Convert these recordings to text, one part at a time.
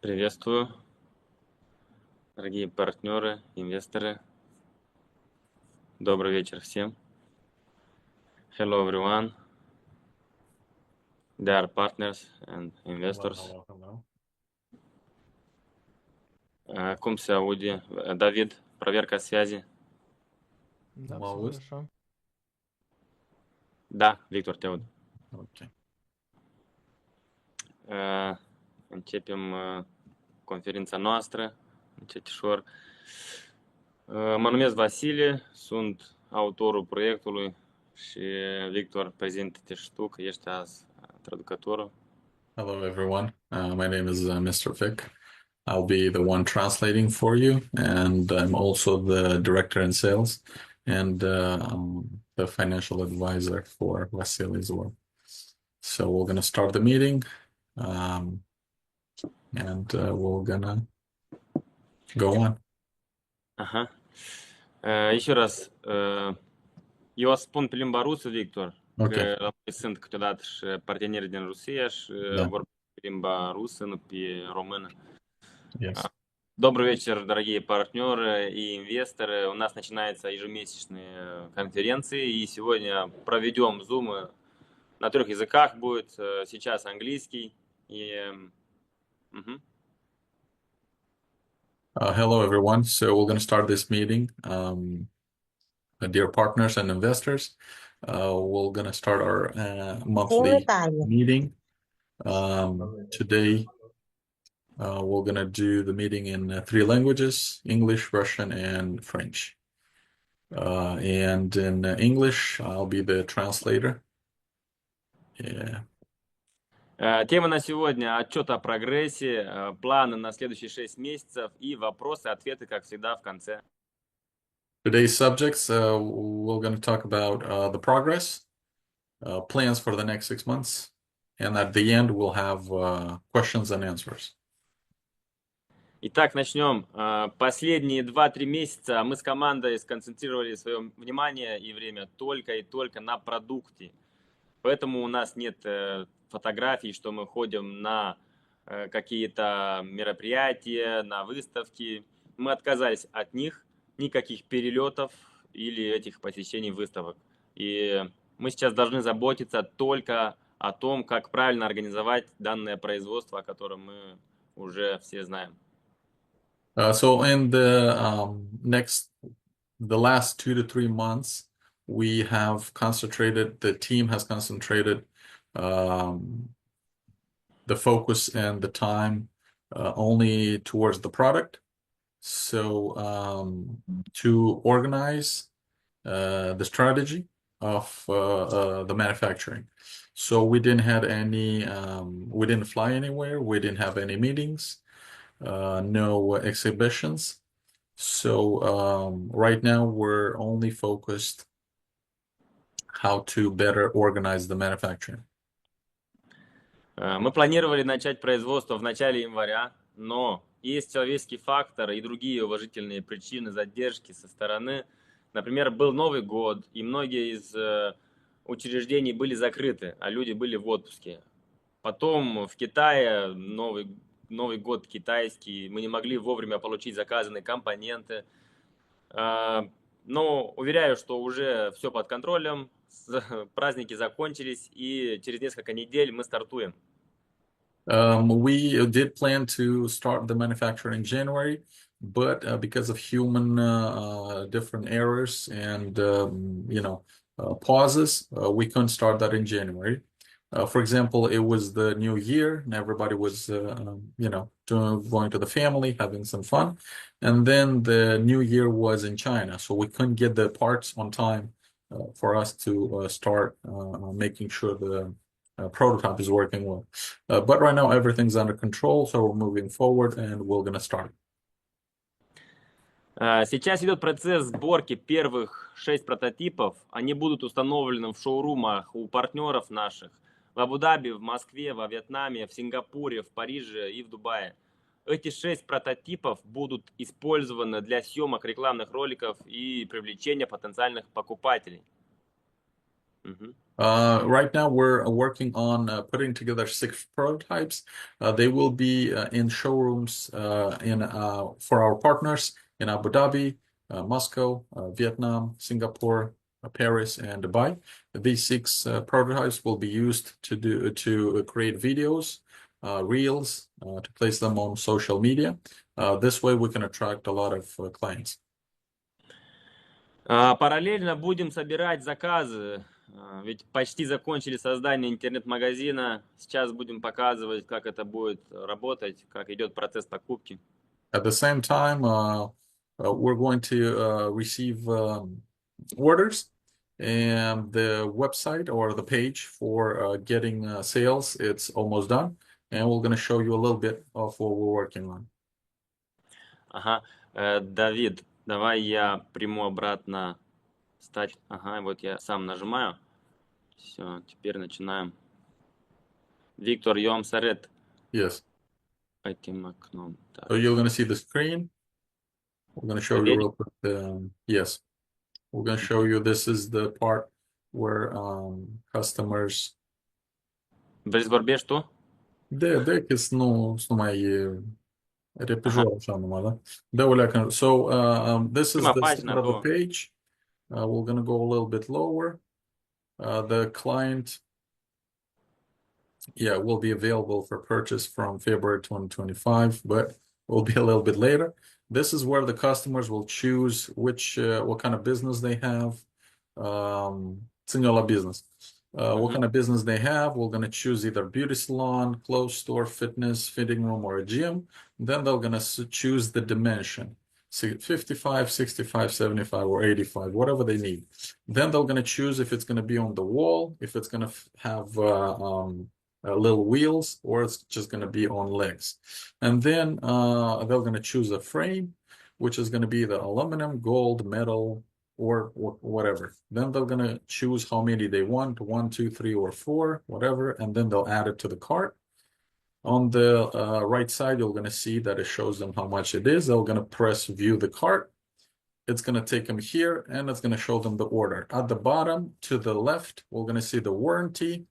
Приветствую, дорогие партнеры, инвесторы. Добрый вечер всем. Hello everyone, dear partners and investors. Hello. Cum se aude? David, проверка связи. Да, Hello, все Lewis. хорошо. Да, Виктор, тебя вот. Okay. Începem conferința noastră. Încetișor. Mă numesc Vasile, sunt autorul proiectului și Victor, prezintă-te și tu, că ești azi traducătorul. Hello, everyone. My name is Mr. Vic. I'll be the one translating for you, and I'm also the director in sales and the financial advisor for Vasily as well. So we're going to start the meeting, and we're going to go on. Ага. Еще раз, eu o să spun pe limba rusă, Victor, Ok. că la noi sunt câteodată și parteneri din Rusia și Da. vorbesc pe limба русская, nu pe română. Yes. Добрый вечер, дорогие партнеры и инвесторы. У нас начинаются ежемесячные конференции, и сегодня проведем зумы на 3 языках. Будет сейчас английский. Hello, everyone. So we're going to start this meeting. Dear partners and investors, we're going to start our monthly meeting. Today, we're going to do the meeting in 3 languages: English, Russian, and French. And in English, I'll be the translator. Yeah. Тема на сегодня – отчет о прогрессе, планы на следующие 6 месяцев и вопросы, ответы, как всегда, в конце. Today's subjects, we're going to talk about the progress, plans for the next 6 months, and at the end, we'll have questions and answers. Итак, начнем. Последние 2-3 месяца мы с командой сконцентрировали свое внимание и время только и только на продукте. Поэтому у нас нет фотографий, что мы ходим на какие-то мероприятия, на выставки. Мы отказались от них, никаких перелетов или этих посещений выставок. И мы сейчас должны заботиться только о том, как правильно организовать данное производство, о котором мы уже все знаем. So in the last 2 to 3 months, we have concentrated, the team has concentrated the focus and the time only towards the product. So to organize the strategy of the manufacturing. So we didn't have any, we didn't fly anywhere, we didn't have any meetings, no exhibitions. So right now we're only focused how to better organize the manufacturing. Мы планировали начать производство в начале января, но есть человеческий фактор и другие уважительные причины задержки со стороны. Например, был Новый год, и многие из учреждений были закрыты, а люди были в отпуске. Потом в Китае Новый год китайский, мы не могли вовремя получить заказанные компоненты. Но уверяю, что уже все под контролем, праздники закончились, и через несколько недель мы стартуем. We did plan to start the manufacturing in January, but because of human different errors and pauses, we couldn't start that in January. For example, it was the new year and everybody was going to the family, having some fun, and then the new year was in China, so we couldn't get the parts on time for us to start making sure the prototype is working well. But right now everything's under control, so we're moving forward and we're gonna start. Сейчас идет процесс сборки первых 6 прототипов. Они будут установлены в шоурумах у партнеров наших в Абу-Даби, в Москве, во Вьетнаме, в Сингапуре, в Париже и в Дубае. Эти 6 прототипов будут использованы для съемок рекламных роликов и привлечения потенциальных покупателей. Мгм. Right now, we're working on putting together 6 prototypes. They will be in showrooms for our partners in Abu Dhabi, Moscow, Vietnam, Singapore, Paris, and Dubai. These 6 prototypes will be used to create videos, reels, to place them on social media. This way, we can attract a lot of clients. Параллельно будем собирать заказы, ведь почти закончили создание интернет-магазина. Сейчас будем показывать, как это будет работать, как идет процесс покупки. At the same time, we're going to receive orders, and the website or the page for getting sales, it's almost done. And we're going to show you a little bit of what we're working on. Ага. Давид, давай я приму обратно стать. Ага, вот я сам нажимаю. Все, теперь начинаем. Виктор, eu am să arăt Yes. этим окном. Так. So you're going to see the screen. We're going to show you Проверить? real quick. Yes. We're going to show you this is the part where customers. Vrei să vorbești tu? De nu mai Ага. așa numai, da? De So this is Prima the pagină, start a of the doua. page. We're going to go a little bit lower. The client, will be available for purchase from February 2025, but will be a little bit later. This is where the customers will choose what kind of business they have. Singular business. What kind of business they have. We're going to choose either beauty salon, clothes store, fitness, fitting room, or a gym. Then they're going to choose the dimension. 55, 65, 75, or 85, whatever they need. Then they're going to choose if it's going to be on the wall, if it's going to have little wheels, or it's just going to be on legs. And then they're going to choose a frame, which is going to be the aluminum, gold, metal, or whatever. Then they're going to choose how many they want, 1, 2, 3, or 4, whatever, and then they'll add it to the cart. On the right side, you're going to see that it shows them how much it is. They're going to press view the cart. It's going to take them here, and it's going to show them the order. At the bottom to the left, we're going to see the warranty.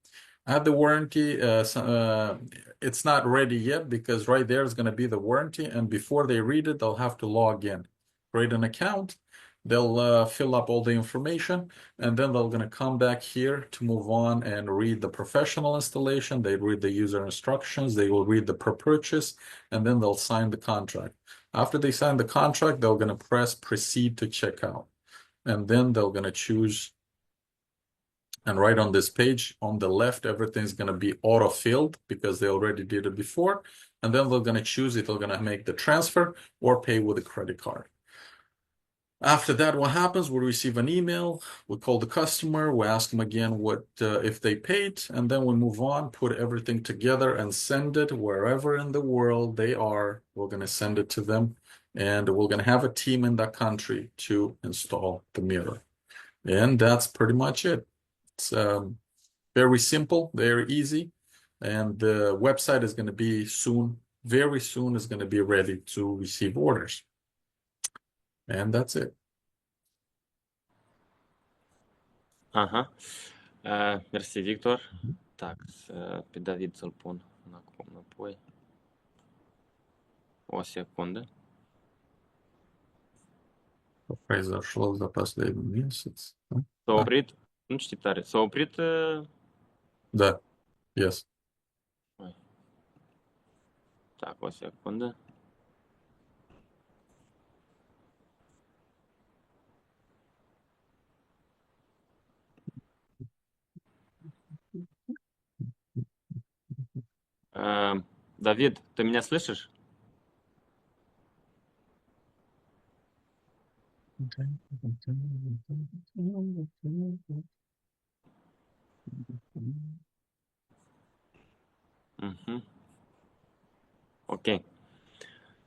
At the warranty, it's not ready yet because right there is going to be the warranty, and before they read it, they'll have to log in, create an account. They'll fill up all the information, and then they're going to come back here to move on and read the professional installation. They read the user instructions. They will read the per purchase, and then they'll sign the contract. After they sign the contract, they're going to press proceed to checkout, and then they're going to choose. And right on this page, on the left, everything's going to be auto-filled because they already did it before. And then they're going to choose if they're going to make the transfer or pay with a credit card. After that, what happens? We receive an email. We call the customer. We ask them again if they paid. And then we move on, put everything together and send it wherever in the world they are. We're going to send it to them. And we're going to have a team in that country to install the mirror. And that's pretty much it. It's very simple, very easy, and the website is going to be very soon is going to be ready to receive orders. And that's it. Ага. Мерси, Виктор. Так, pe David să-l pun înapoi. O secundă. Произошло за последний месяц. S-a oprit? Nu știu tare. S-a oprit? Да, yes. Так, o secundă. Давид, ты меня слышишь? Угу. Окей.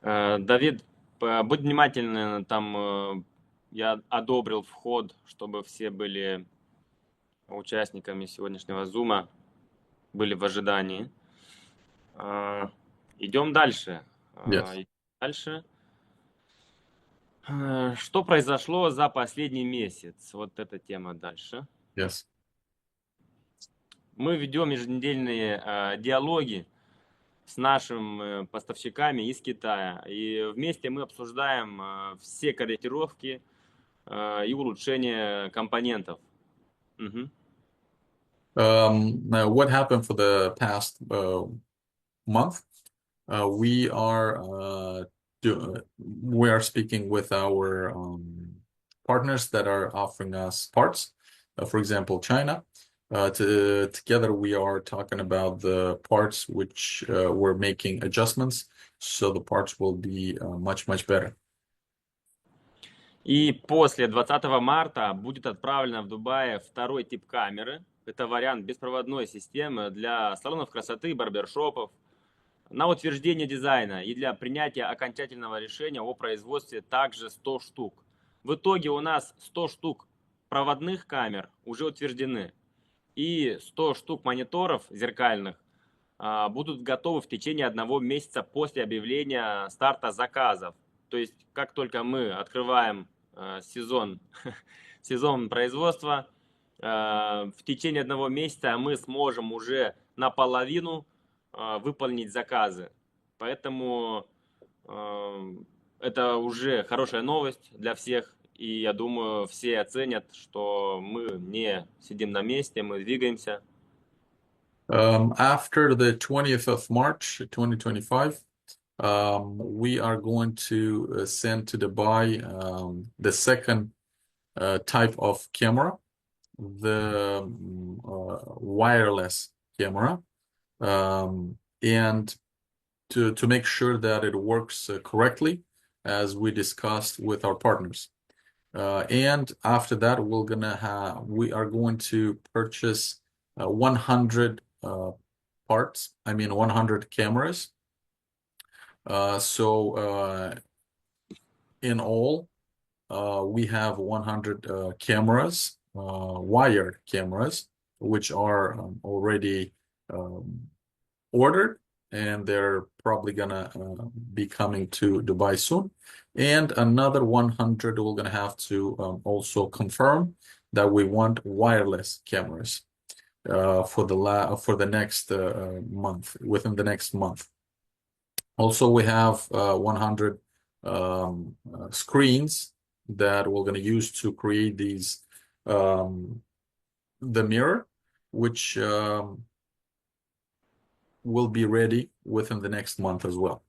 Давид, будь внимательный, там я одобрил вход, чтобы все были участниками сегодняшнего зума, были в ожидании. Идем дальше. Yes. Дальше. Что произошло за последний месяц? Вот эта тема дальше. Yes. Мы ведем еженедельные диалоги с нашими поставщиками из Китая. И вместе мы обсуждаем все корректировки и улучшения компонентов. Мгм. Now what happened for the past month? We are speaking with our partners that are offering us parts. For example, China. Together we are talking about the parts which we're making adjustments, so the parts will be much better. И после 20 марта будет отправлено в Дубае второй тип камеры. Это вариант беспроводной системы для салонов красоты, барбершопов, на утверждение дизайна и для принятия окончательного решения о производстве также 100 штук. В итоге у нас 100 штук проводных камер уже утверждены, и 100 штук мониторов зеркальных будут готовы в течение 1 месяца после объявления старта заказов. То есть, как только мы открываем сезон производства, в течение 1 месяца мы сможем уже наполовину выполнить заказы. Поэтому это уже хорошая новость для всех. И я думаю, все оценят, что мы не сидим на месте, мы двигаемся. After the 20th of March 2025, we are going to send to Dubai the second type of camera, the wireless camera, and to make sure that it works correctly, as we discussed with our partners. And after that, we are going to purchase 100 parts. I mean, 100 cameras. So in all, we have 100 cameras, wired cameras, which are already ordered, and they're probably gonna be coming to Dubai soon. And another 100, we're gonna have to also confirm that we want wireless cameras for the next month, within the next month. Also, we have 100 screens that we're gonna use to create these the mirror, which will be ready within the next month as well.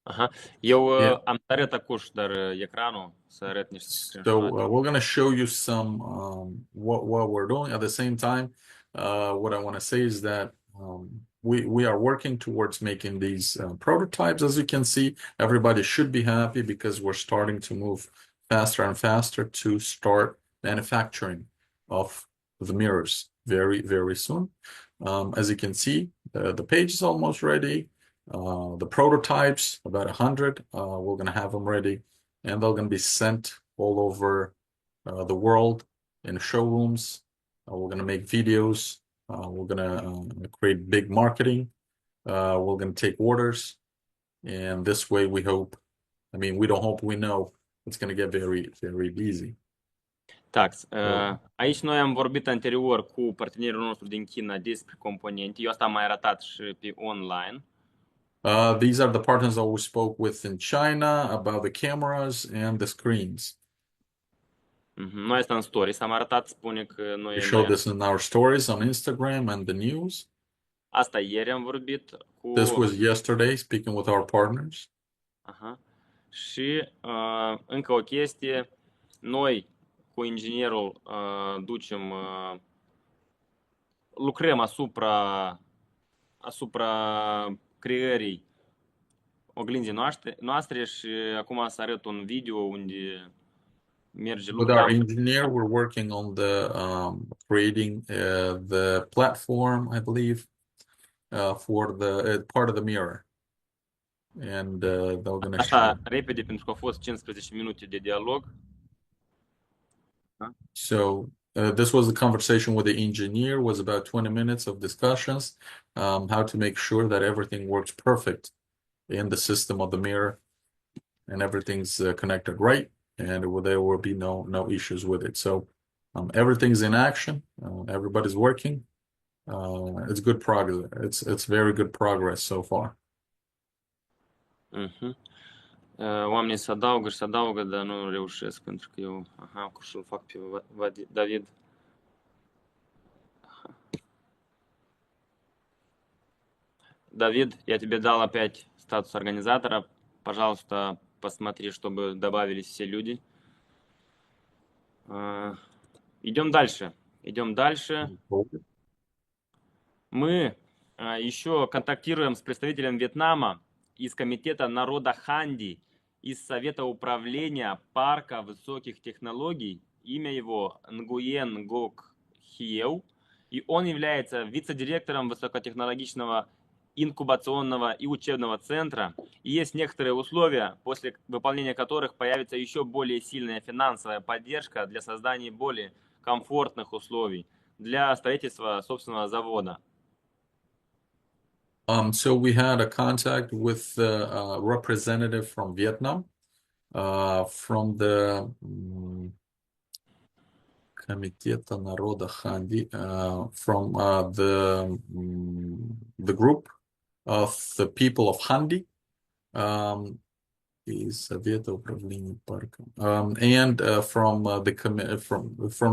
Ага. Eu Yeah. am să arăt acum dar ecranul, să arăt niște So screenshot. we're going to show you some what we're doing. At the same time, what I want to say is that we are working towards making these prototypes. As you can see, everybody should be happy because we're starting to move faster and faster to start manufacturing of the mirrors very soon. As you can see, the page is almost ready. The prototypes, about 100, we're going to have them ready, and they're going to be sent all over the world in showrooms. We're going to make videos. We're going to create big marketing. We're going to take orders. And this way we hope, we don't hope, we know it's going to get very busy. Tax. Aici noi am vorbit anterior cu partenerul nostru din China despre componente. Eu asta am mai arătat și pe online. These are the partners that we spoke with in China about the cameras and the screens. Noi asta în stories am arătat, spune că We showed this in our stories on Instagram and the news. Asta ieri am vorbit cu... This was yesterday, speaking with our partners. Aha. Și încă o chestie, noi cu inginerul lucrăm asupra creării oglinzii noastre și acum să arăt un video unde merge With our engineer, we're working on the creating the platform, I believe, for the part of the mirror. And they're going to show. Așa, repede, pentru că au fost 15 minute de dialog. So this was the conversation with the engineer, was about 20 minutes of discussions, how to make sure that everything works perfect in the system of the mirror and everything's connected right. and there will be no issues with it. So everything's in action. Everybody's working. It's good progress. It's very good progress so far. Oamenii se adaugă, dar nu reușesc pentru că eu, cum să-l fac pe David. Давид, я тебе дал опять статус организатора. Пожалуйста, посмотри, чтобы добавились все люди. Идем дальше. Мы еще контактируем с представителем Вьетнама из комитета народа Ханди, из Совета управления парка высоких технологий. Имя его Нгуен Гок Хиеу. И он является вице-директором высокотехнологичного инкубационного и учебного центра. И есть некоторые условия, после выполнения которых появится еще более сильная финансовая поддержка для создания более комфортных условий для строительства собственного завода. So we had a contact with the representative from Vietnam, from the Комитета народа Ханди, from the group of the people of Handi, из Совета управления парком, and from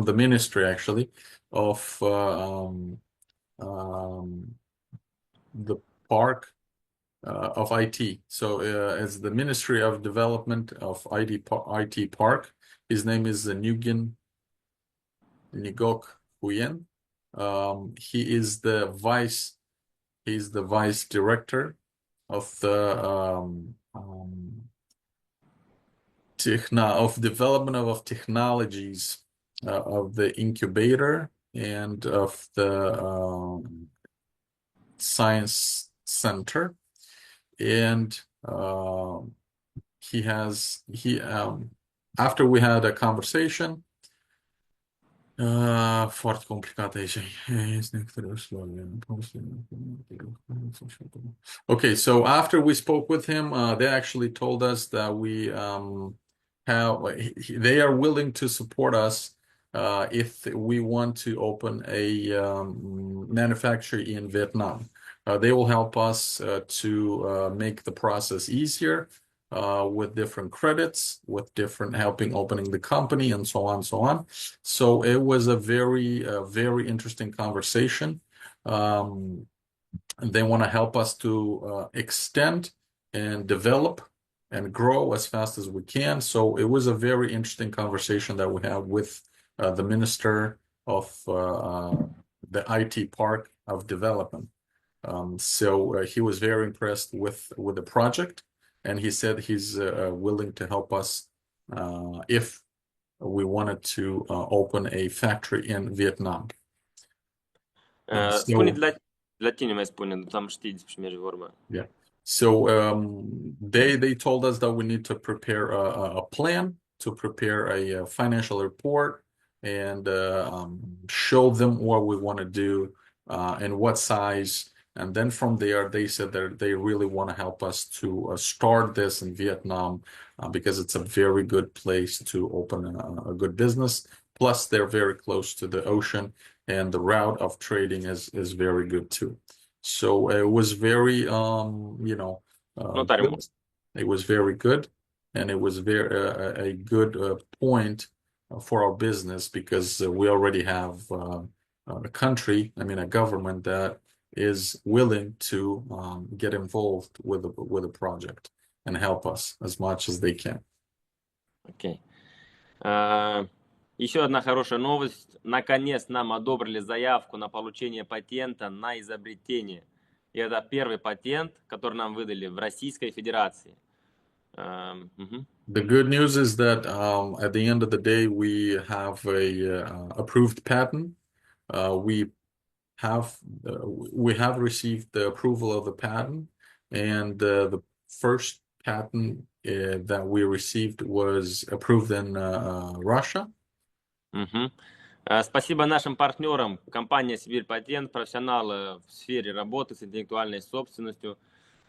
the ministry actually of the park of IT. So as the Ministry of Development of IT Park, his name is Nguyen Ngok Huyen. He's the vice director of the of development of technologies of the incubator and of the science center, and after we had a conversation, foarte complicat aici. Okay, so after we spoke with him, they actually told us that they are willing to support us if we want to open a manufacturer in Vietnam. They will help us to make the process easier with different credits, with different helping opening the company, and so on. So it was a very interesting conversation. They want to help us to extend and develop and grow as fast as we can. So it was a very interesting conversation that we had with the Minister of the IT Park of Development. So he was very impressed with the project, and he said he's willing to help us if we wanted to open a factory in Vietnam. Spune la tine mai spune, am știți și merge vorba. Yeah. So they told us that we need to prepare a plan, to prepare a financial report, and show them what we want to do and what size. And then from there, they said that they really want to help us to start this in Vietnam because it's a very good place to open a good business. Plus, they're very close to the ocean, and the route of trading is very good too. So it was very, good. It was very good, and it was a good point for our business because we already have a country, a government that is willing to get involved with the project and help us as much as they can. Okay. Еще одна хорошая новость. Наконец нам одобрили заявку на получение патента на изобретение. И это первый патент, который нам выдали в Российской Федерации. The good news is that at the end of the day, we have a approved patent. We have received the approval of the patent, and the first patent that we received was approved in Russia. Спасибо нашим партнерам, компания «Сибирь Патент», профессионалы в сфере работы с интеллектуальной собственностью.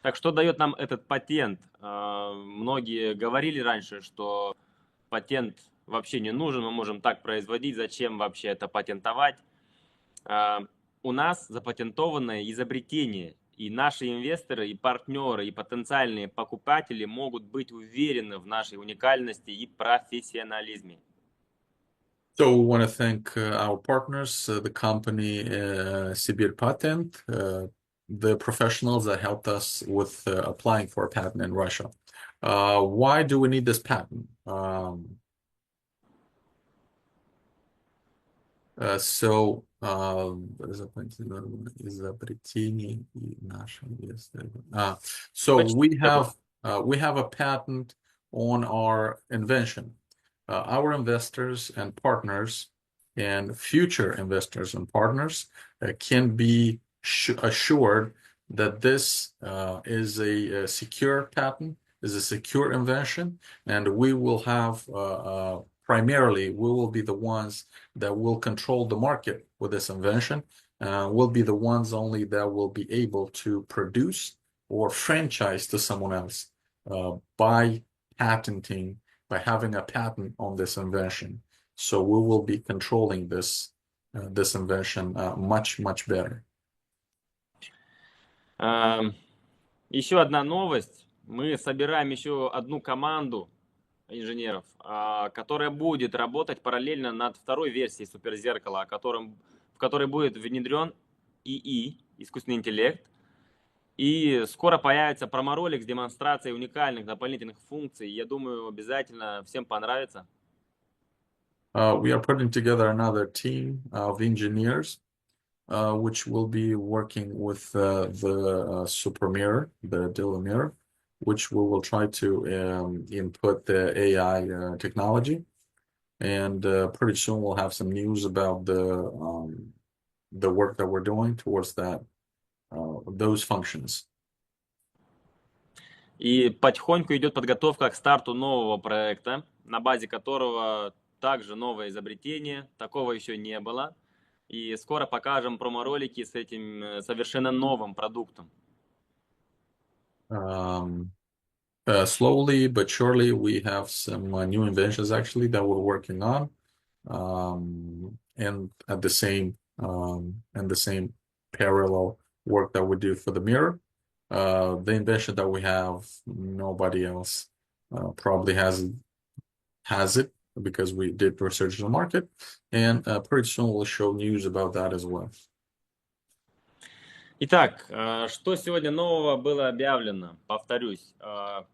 Так что дает нам этот патент? Многие говорили раньше, что патент вообще не нужен, мы можем так производить, зачем вообще это патентовать. У нас запатентованное изобретение, и наши инвесторы, и партнеры, и потенциальные покупатели могут быть уверены в нашей уникальности и профессионализме. So we want to thank our partners, the company Sibir Patent, the professionals that helped us with applying for a patent in Russia. Why do we need this patent? Изобретение и наши инвесторы. So we have a patent on our invention. Our investors and partners and future investors and partners can be assured that this is a secure patent, is a secure invention, and we will have primarily, we will be the ones that will control the market with this invention. We'll be the ones only that will be able to produce or franchise to someone else by patenting, by having a patent on this invention. So we will be controlling this invention much better. Еще одна новость. Мы собираем еще одну команду инженеров, которая будет работать параллельно над второй версией суперзеркала, в которой будет внедрен ИИ, искусственный интеллект. И скоро появится промо-ролик с демонстрацией уникальных дополнительных функций. Я думаю, обязательно всем понравится. We are putting together another team of engineers, which will be working with the Super Mirror, the Dilan Mirror, which we will try to input the AI technology. And pretty soon we'll have some news about the work that we're doing towards that, those functions. И потихоньку идет подготовка к старту нового проекта, на базе которого также новое изобретение, такого еще не было. И скоро покажем промо-ролики с этим совершенно новым продуктом. Slowly but surely, we have some new inventions actually that we're working on, and at the same parallel work that we do for the mirror. The invention that we have, nobody else probably has it because we did research in the market, and pretty soon we'll show news about that as well. Итак, что сегодня нового было объявлено? Повторюсь, в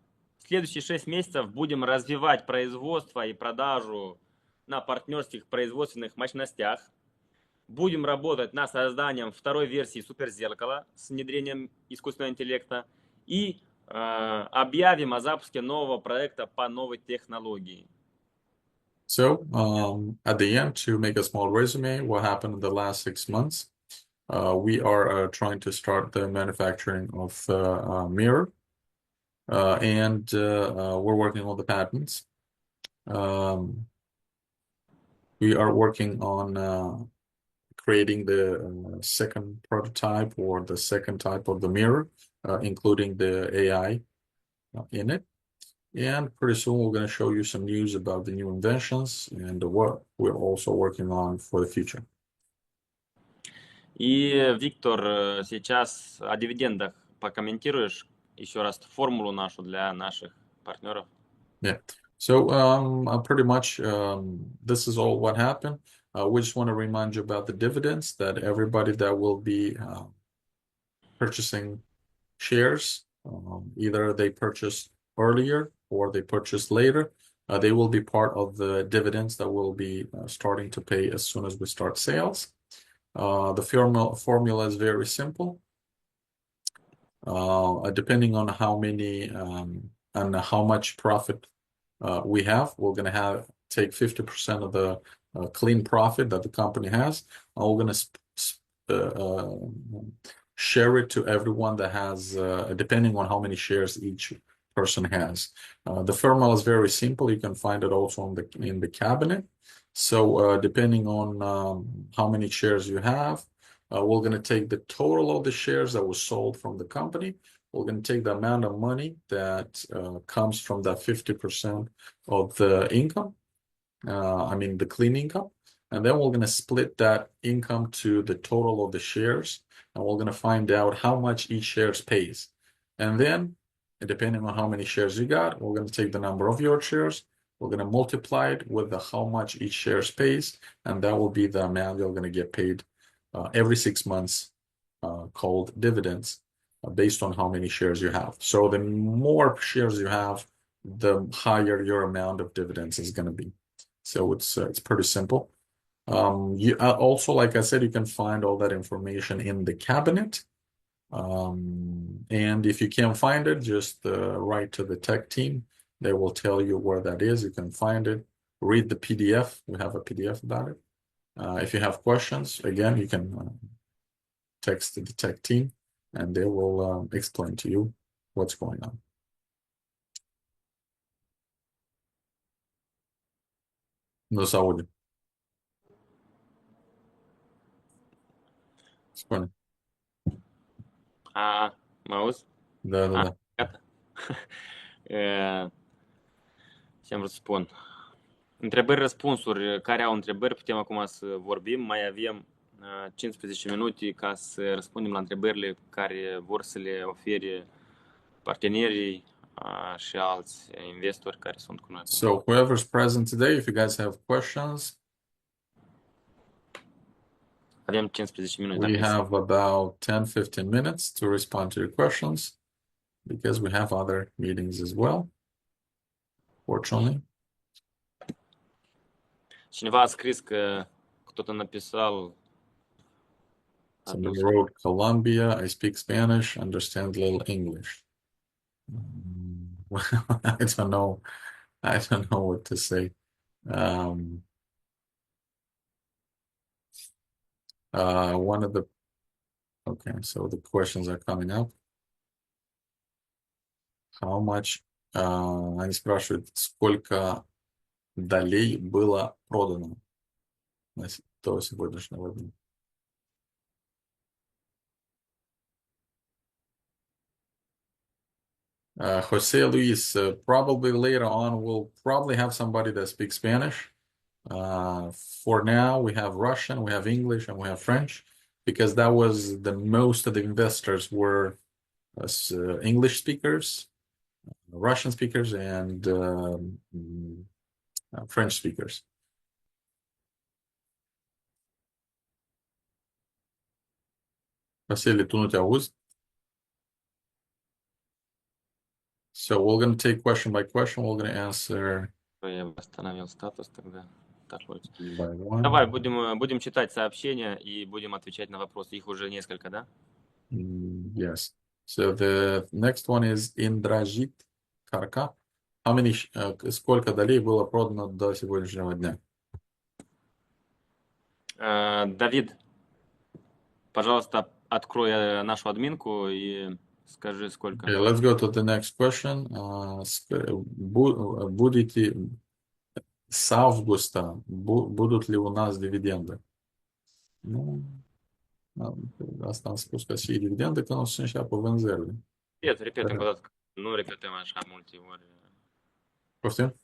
следующие 6 месяцев будем развивать производство и продажу на партнерских производственных мощностях. Будем работать над созданием второй версии суперзеркала с внедрением искусственного интеллекта и объявим о запуске нового проекта по новой технологии. So, at the end, to make a small resume, what happened in the last 6 months, we are trying to start the manufacturing of Mirror, and we're working on the patents. We are working on creating the second prototype or the second type of the mirror, including the AI in it. And pretty soon we're going to show you some news about the new inventions and what we're also working on for the future. И, Виктор, сейчас о дивидендах покомментируешь еще раз формулу нашу для наших партнеров? Yeah. So pretty much this is all what happened. We just want to remind you about the dividends, that everybody that will be purchasing shares, either they purchased earlier or they purchased later, they will be part of the dividends that we'll be starting to pay as soon as we start sales. The formula is very simple. Depending on how many and how much profit we have, we're going to take 50% of the clean profit that the company has. We're going to share it to everyone that has, depending on how many shares each person has. The formula is very simple. You can find it also in the cabinet. So depending on how many shares you have, we're going to take the total of the shares that was sold from the company. we're going to take the amount of money that comes from that 50% of the income, the clean income, and then we're going to split that income to the total of the shares, and we're going to find out how much each shares pays. And then, depending on how many shares you got, we're going to take the number of your shares, we're going to multiply it with how much each shares pays, and that will be the amount you're going to get paid every 6 months, called dividends, based on how many shares you have. So the more shares you have, the higher your amount of dividends is going to be. So it's pretty simple. You also, like I said, you can find all that information in the cabinet. And if you can't find it, just write to the tech team. They will tell you where that is. You can find it. Read the PDF. We have a PDF about it. If you have questions, again, you can text the tech team, and they will explain to you what's going on. No Saudi. Spune. Mă auzi? Da. Gata. Ce am vrut să spun? Întrebări, răspunsuri. Care au întrebări, putem acum să vorbim. Mai avem 15 minute ca să răspundem la întrebările care vor să le ofere partenerii și alți investori care sunt cu noi. So whoever's present today, if you guys have questions, avem 15 minute. We have about 10-15 minutes to respond to your questions because we have other meetings as well, fortunately. Cineva a scris că кто-то написал. Somebody wrote Colombia, I speak Spanish, understand little English. I don't know. I don't know what to say. Okay, so the questions are coming up. How much, они спрашивают, сколько долей было продано до сегодняшнего дня. Jose Luis, probably later on we'll probably have somebody that speaks Spanish. For now, we have Russian, we have English, and we have French, because that was the most of the investors were English speakers, Russian speakers, and French speakers. Vasily, tu nu te auzi? So we're going to take question by question. We're going to answer Я восстановил статус тогда. by one. Давай, будем читать сообщения и будем отвечать на вопросы. Их уже несколько, да? Yes. So the next one is Indrajit Karka. How many, сколько долей было продано до сегодняшнего дня? Давид, пожалуйста, открой нашу админку и скажи, сколько. Okay, let's go to the next question. Будете с августа, будут ли у нас дивиденды? Ну, asta am spus că și dividende, că nu sunt și apă vânzările. Repet încă o dată, nu repetăm așa multe ori. Poftim?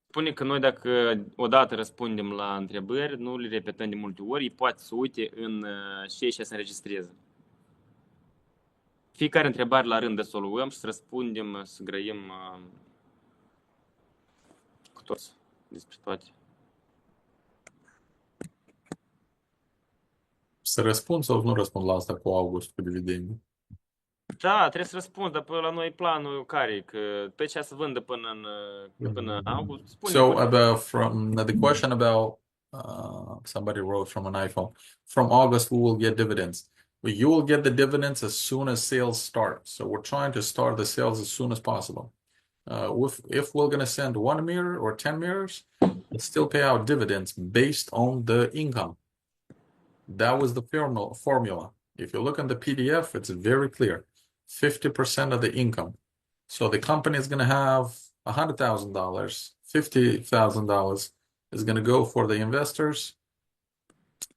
Spune că noi dacă odată răspundem la întrebări, nu le repetăm de multe ori, poate să uite în și să se înregistreze. Fiecare întrebare la rând să o luăm și să răspundem, să grăim cu toți despre toate. Să răspund sau nu răspund la asta cu august, cu dividende? Da, trebuie să răspund, dar la noi planul care că pe ce să vândă până august. So the question about somebody wrote from an iPhone. From August we will get dividends. You will get the dividends as soon as sales start. So we're trying to start the sales as soon as possible. If we're going to send 1 mirror or 10 mirrors, we'll still pay out dividends based on the income. That was the formula. If you look in the PDF, it's very clear. 50% of the income. So the company is going to have $100,000. $50,000 is going to go for the investors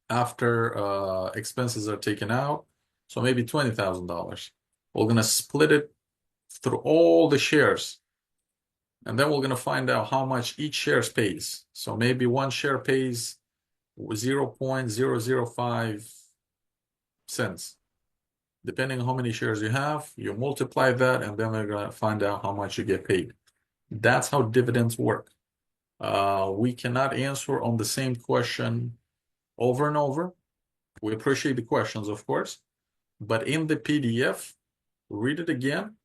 after expenses are taken out. So maybe $20,000. We're going to split it through all the shares. And then we're going to find out how much each share pays. So maybe one share pays 0.005 cents. Depending on how many shares you have, you multiply that, and then we're going to find out how much you get paid. That's how dividends work. We cannot answer on the same question over and over. We appreciate the questions, of course, but in the PDF, read it again,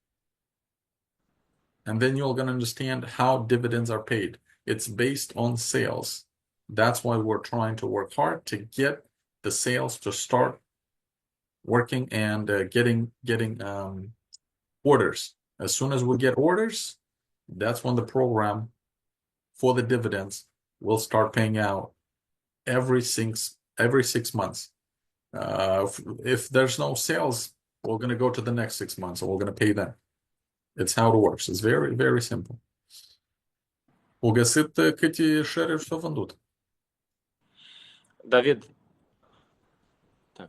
and then you're going to understand how dividends are paid. It's based on sales. That's why we're trying to work hard to get the sales to start working and getting orders. As soon as we get orders, that's when the program for the dividends will start paying out every 6 months. If there's no sales, we're going to go to the next 6 months, and we're going to pay them. It's how it works. It's very, very simple. O găsit câte share-uri s-au vândut? David. Так,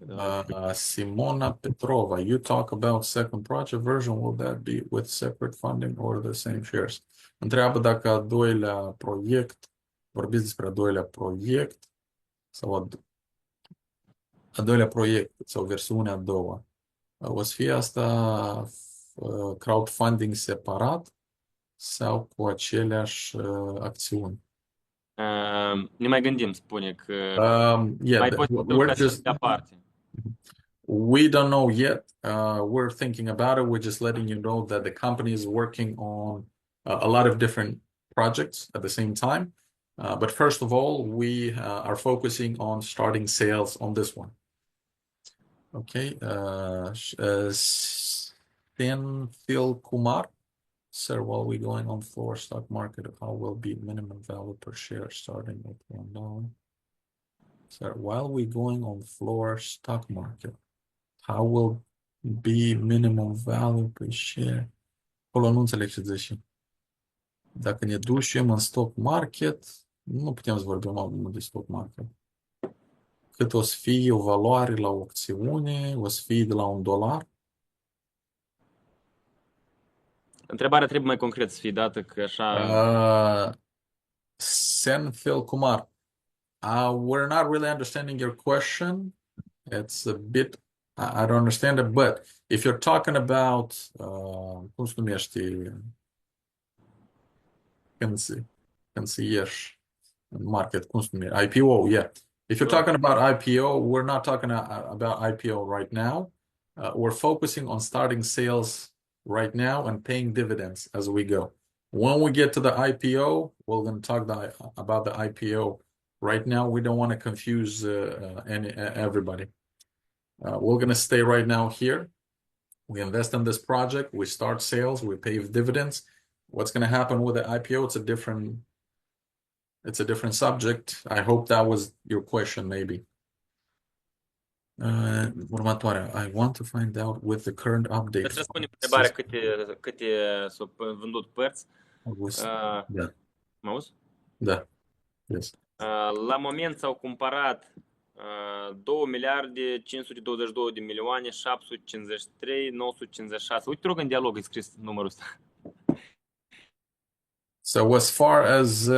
Simona Petrova, you talk about second project version. Will that be with separate funding or the same shares? Întreabă dacă a doilea proiect, vorbiți despre a doilea proiect sau a doilea proiect sau versiunea a doua. O să fie asta crowdfunding separat sau cu aceleași acțiuni? Ne mai gândim, spune că Yeah, mai poți we're just aparte. we don't know yet. We're thinking about it. We're just letting you know that the company is working on a lot of different projects at the same time. But first of all, we are focusing on starting sales on this one. Okay. Phil Kumar. Sir, while we going on floor stock market, how will be minimum value per share starting with $1? Sir, while we going on floor stock market, how will be minimum value per share? Acolo nu înțeleg ce zice. Dacă ne ducem în stock market, nu putem să vorbim acum de stock market. Cât o să fie o valoare la o acțiune, o să fie de la $1? Întrebarea trebuie mai concret să fie dată, că așa... Senthil Kumar, we're not really understanding your question. It's a bit, I don't understand it, but if you're talking about, cum se numește, când se ieși în market, cum se numește, IPO, yeah. If you're talking about IPO, we're not talking about IPO right now. We're focusing on starting sales right now and paying dividends as we go. When we get to the IPO, we're going to talk about the IPO. Right now, we don't want to confuse everybody. We're going to stay right now here. We invest in this project. We start sales. We pay dividends. What's going to happen with the IPO? It's a different subject. I hope that was your question, maybe. Următoarea. I want to find out with the current update. Îți răspunde întrebarea câte s-au vândut părți. Da. Mă auzi? Da. Yes. La moment s-au cumpărat 2 miliarde 522 de milioane 753 956. Uite, te rog, în dialog e scris numărul ăsta. So as far as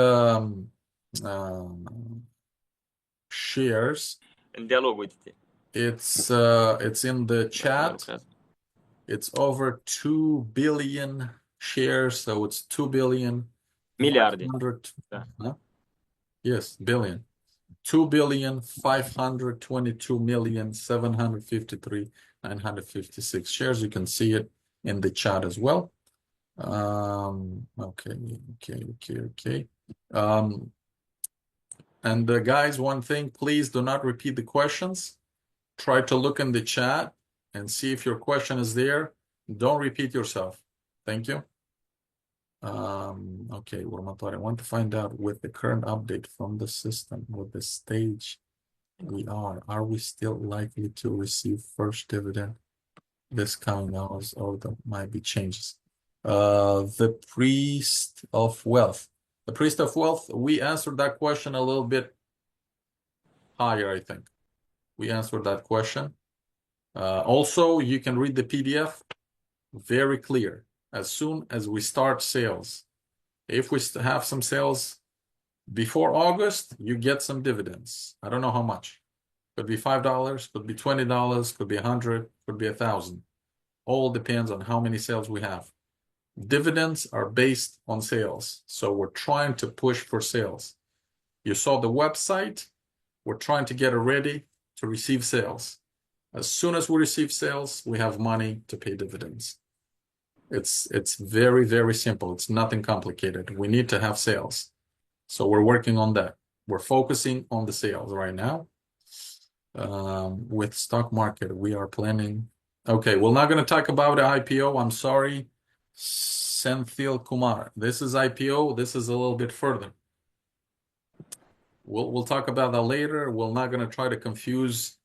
shares, În dialog, uite-te. it's in the chat. It's over 2 billion shares, so it's 2 billion Miliarde. Yes, billion. 2,522,753,956 shares. You can see it in the chat as well. Okay. And guys, one thing, please do not repeat the questions. Try to look in the chat and see if your question is there. Don't repeat yourself. Thank you. Okay, următoare. I want to find out with the current update from the system, with the stage we are we still likely to receive first dividend this coming hours, or there might be changes? The priest of wealth. The priest of wealth, we answered that question a little bit higher, I think. We answered that question. Also, you can read the PDF very clear. As soon as we start sales, if we have some sales before August, you get some dividends. I don't know how much. Could be $5, could be $20, could be 100, could be 1,000. All depends on how many sales we have. Dividends are based on sales, so we're trying to push for sales. You saw the website. We're trying to get it ready to receive sales. As soon as we receive sales, we have money to pay dividends. It's very, very simple. It's nothing complicated. We need to have sales. So we're working on that. We're focusing on the sales right now. With stock market, we are planning. Okay, we're not going to talk about the IPO. I'm sorry, Senthil Kumar. This is IPO. This is a little bit further. We'll talk about that later. We're not going to try to confuse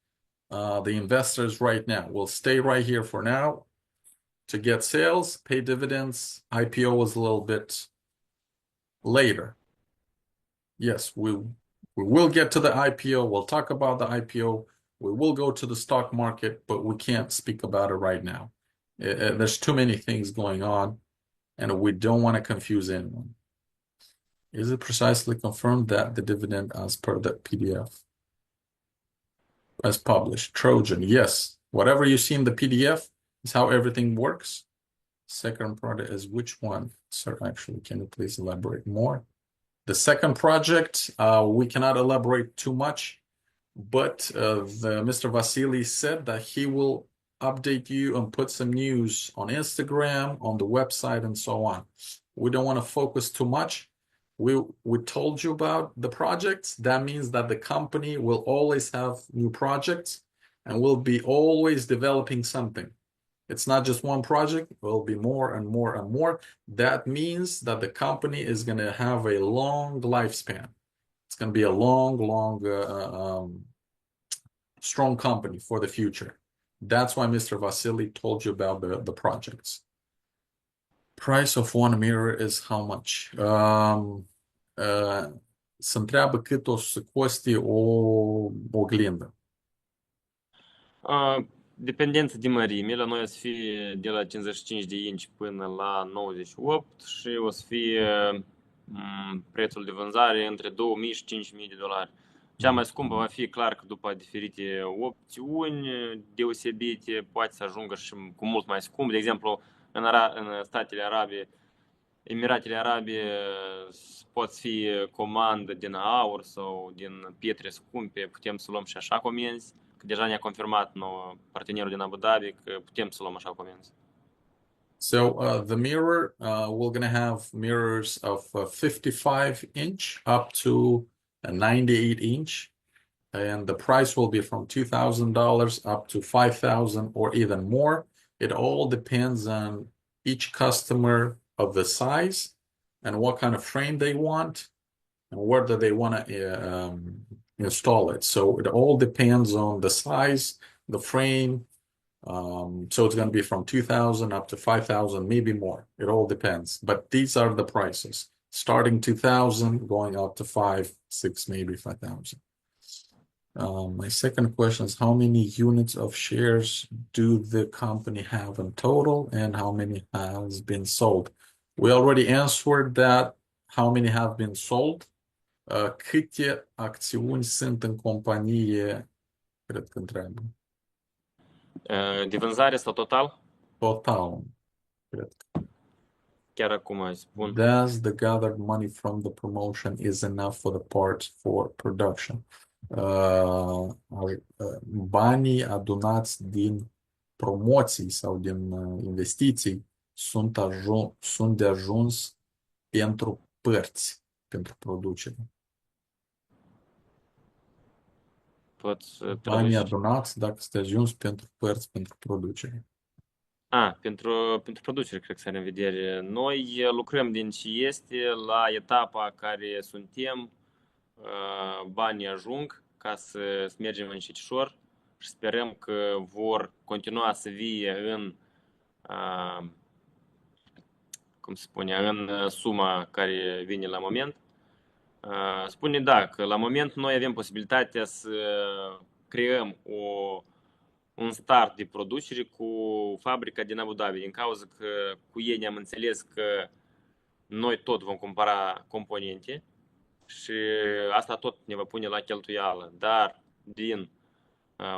the investors right now. We'll stay right here for now to get sales, pay dividends. IPO is a little bit later. Yes, we will get to the IPO. We'll talk about the IPO. We will go to the stock market, but we can't speak about it right now. There's too many things going on, and we don't want to confuse anyone. Is it precisely confirmed that the dividend as per the PDF as published? Trojan, yes. Whatever you see in the PDF is how everything works. Second project is which one? Sir, actually, can you please elaborate more? The second project, we cannot elaborate too much, but Mr. Vasily said that he will update you and put some news on Instagram, on the website, and so on. We don't want to focus too much. We told you about the projects. That means that the company will always have new projects and will be always developing something. It's not just one project, it will be more and more and more. That means that the company is going to have a long lifespan. It's going to be a long, strong company for the future. That's why Mr. Vasily told you about the projects. Price of one mirror is how much? Se întreabă cât o să coste o oglindă. Dependență de mărime, la noi o să fie de la 55 de inci până la 98 și o să fie prețul de vânzare între 2000 și 5000 de dolari. Cea mai scumpă va fi clar că după diferite opțiuni deosebite poate să ajungă și cu mult mai scump. De exemplu, în Statele Arabe, Emiratele Arabe pot fi comandă din aur sau din pietre scumpe, putem să luăm și așa comenzi. Că deja ne-a confirmat nou partenerul din Abu Dhabi că putem să luăm așa comenzi. So the mirror, we're going to have mirrors of 55 inch up to a 98 inch. And the price will be from $2,000 up to $5,000 or even more. It all depends on each customer of the size and what kind of frame they want and where do they want to install it. So it all depends on the size, the frame. So it's going to be from 2,000 up to 5,000, maybe more. It all depends. But these are the prices, starting 2,000, going up to 5, 6, maybe 5,000. My second question is, how many units of shares do the company have in total and how many has been sold? We already answered that, how many have been sold. Câte acțiuni sunt în companie, cred că întreabă. De vânzare sau total? Total, cred că. Chiar acum spun. Does the gathered money from the promotion is enough for the parts for production? Banii adunați din promoții sau din investiții sunt de ajuns pentru părți, pentru producere. Banii adunați dacă sunt de ajuns pentru părți, pentru producere. Pentru producere, cred că s-are în vedere. Noi lucrăm din ce este la etapa care suntem, banii ajung ca să mergem încetișor și sperăm că vor continua să vie în, cum se spune, în suma care vine la moment. Spune da, că la moment noi avem posibilitatea să creăm un start de producere cu cu fabrica din Abu Dhabi, din cauza că cu ei ne-am înțeles că noi tot vom cumpăra componente și asta tot ne va pune la cheltuială, dar din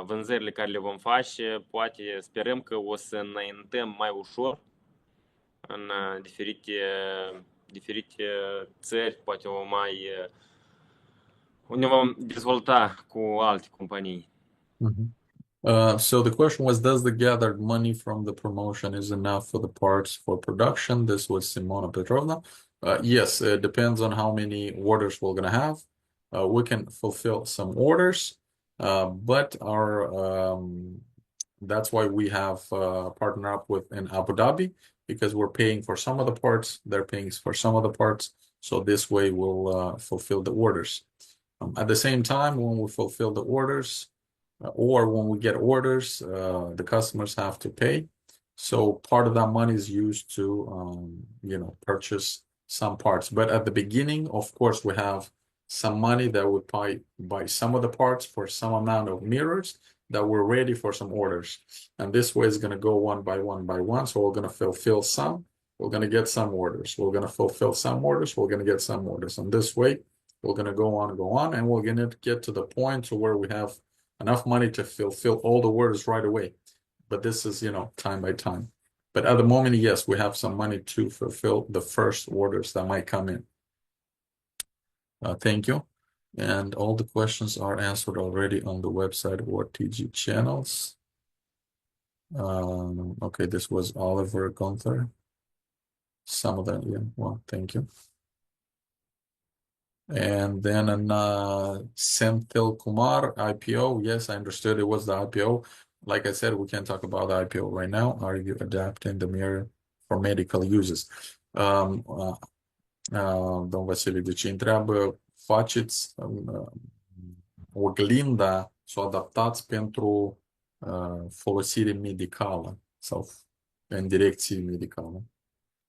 vânzările care le vom face, poate sperăm că o să înaintăm mai ușor în diferite țări, poate ne vom dezvolta cu alte companii. So the question was, does the gathered money from the promotion is enough for the parts for production? This was Simona Petrovna. Yes, it depends on how many orders we're going to have. We can fulfill some orders, but that's why we have partnered up with in Abu Dhabi, because we're paying for some of the parts, they're paying for some of the parts. So this way we'll fulfill the orders. At the same time, when we fulfill the orders, or when we get orders, the customers have to pay. So part of that money is used to, purchase some parts. But at the beginning, of course, we have some money that we buy some of the parts for some amount of mirrors that we're ready for some orders. And this way is going to go one by one by one. So we're going to fulfill some, we're going to get some orders. We're going to fulfill some orders, we're going to get some orders. And this way, we're going to go on, and we're going to get to the point to where we have enough money to fulfill all the orders right away. But this is, time by time. But at the moment, yes, we have some money to fulfill the first orders that might come in. Thank you. And all the questions are answered already on the website or TG channels. Okay, this was Oliver Gunther. Some of them, yeah, well, thank you. And then Senthil Kumar, IPO. Yes, I understood it was the IPO. Like I said, we can't talk about the IPO right now. Are you adapting the mirror for medical uses? Domnul Vasile, deci întreabă, faceți oglinda să o adaptați pentru folosire medicală sau în direcție medicală?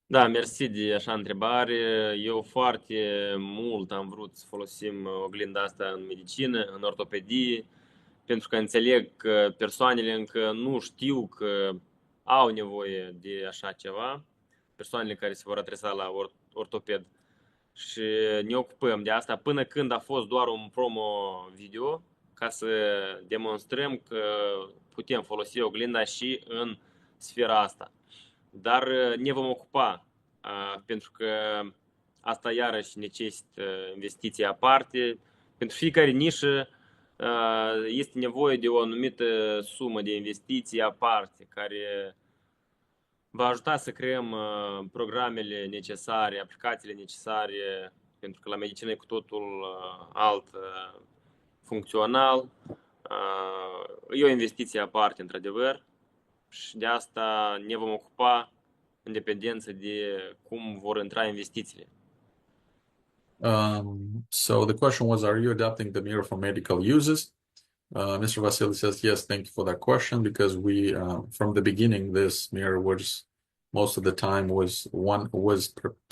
Da, mersi de așa întrebare. Eu foarte mult am vrut să folosim oglinda asta în medicină, în ortopedie, pentru că înțeleg că persoanele încă nu știu că au nevoie de așa ceva, persoanele care se vor adresa la ortoped. Și ne ocupăm de asta până când a fost doar un promo video, ca să demonstrăm că putem folosi oglinda și în sfera asta. Dar ne vom ocupa, pentru că asta iarăși necesită investiții aparte. Pentru fiecare nișă este nevoie de o anumită sumă de investiții aparte, care va ajuta să creăm programele necesare, aplicațiile necesare, pentru că la medicină e cu totul alt funcțional. E o investiție aparte, într-adevăr, și de asta ne vom ocupa în dependență de cum vor intra investițiile. So the question was, are you adapting the mirror for medical uses? Mr. Vasily says, yes, thank you for that question, because we, from the beginning, this mirror was, most of the time, was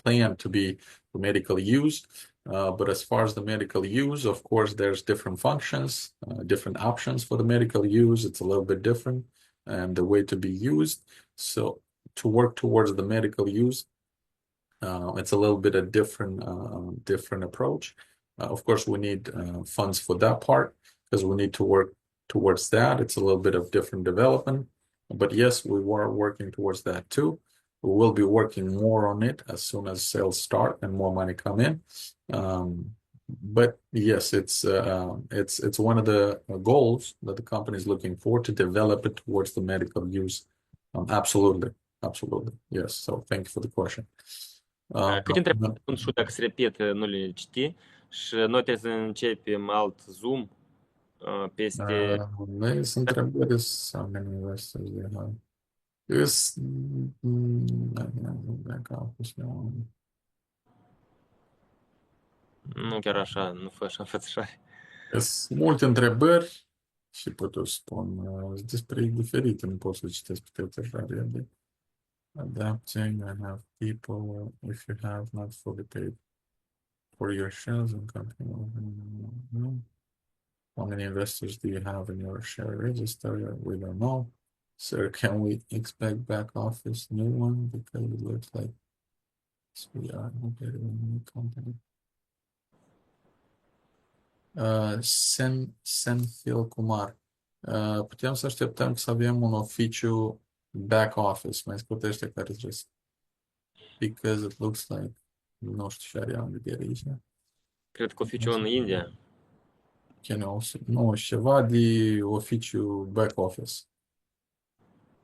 planned to be for medical use. But as far as the medical use, of course, there's different functions, different options for the medical use. It's a little bit different, and the way to be used. So to work towards the medical use, it's a little bit a different approach. Of course, we need funds for that part, because we need to work towards that. It's a little bit of different development, but yes, we were working towards that too. We will be working more on it as soon as sales start and more money come in. But yes, it's one of the goals that the company is looking for, to develop it towards the medical use. Absolutely, yes. So thank you for the question. Câte întrebări sunt și dacă se repetă, nu le citi, și noi trebuie să începem alt Zoom peste... Sunt întrebări, how many investors they have? Nu chiar așa, nu fă așa înfățișare. Sunt multe întrebări și pot să spun despre diferite, nu pot să citesc pe tătășare. Adapting, I have people, if you have not fully paid for your shares in company. How many investors do you have in your share register? We don't know. Sir, can we expect back office new one? Because it looks like we are located in a new company. Senthil Kumar. Putem să așteptăm să avem un oficiu back office. Mai scutește care este. Because it looks like nu știu ce are în vedere aici. Cred că oficiul în India. Nu, ceva de oficiu back office.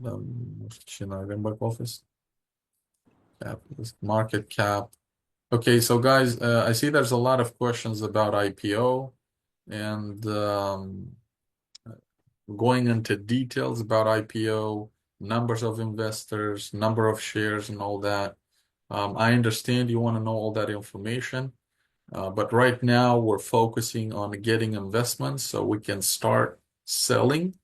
Da, nu știu ce noi avem back office. Market cap. Okay, so guys, I see there's a lot of questions about IPO and going into details about IPO, numbers of investors, number of shares, and all that. I understand you want to know all that information, but right now we're focusing on getting investments so we can start selling